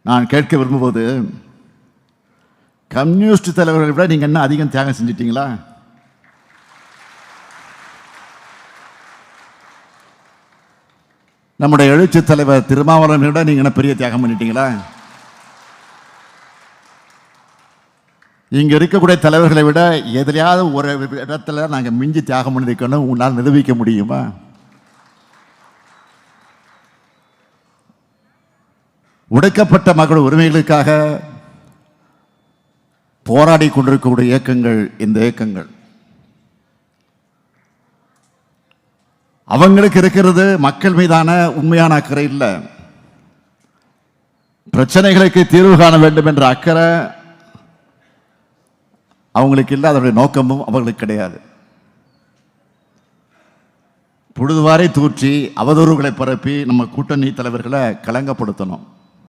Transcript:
நான் கேட்க விரும்புவது, கம்யூனிஸ்ட் தலைவர்களை விட நீங்கள் என்ன அதிகம் தியாகம் செஞ்சிட்டீங்களா? நம்முடைய எழுச்சி தலைவர் திருமாவளவனை விட நீங்கள் என்ன பெரிய தியாகம் பண்ணிட்டீங்களா? இங்கே இருக்கக்கூடிய தலைவர்களை விட எதிலையாவது ஒரு இடத்துல நாங்கள் மிஞ்சி தியாகம் பண்ணியிருக்கணும் உன்னால் நிரூபிக்க முடியுமா? உடைக்கப்பட்ட மக்கள் உரிமைகளுக்காக போராடி கொண்டிருக்கக்கூடிய இயக்கங்கள் இந்த இயக்கங்கள். அவங்களுக்கு இருக்கிறது மக்கள் மீதான உண்மையான அக்கறை இல்லை, பிரச்சனைகளுக்கு தீர்வு காண வேண்டும் என்ற அக்கறை அவங்களுக்கு இல்லை, அதனுடைய நோக்கமும் அவர்களுக்கு கிடையாது. பொழுதுவாரை தூற்றி அவதூறுகளை பரப்பி நம்ம கூட்டணி தலைவர்களை களங்கப்படுத்தணும்.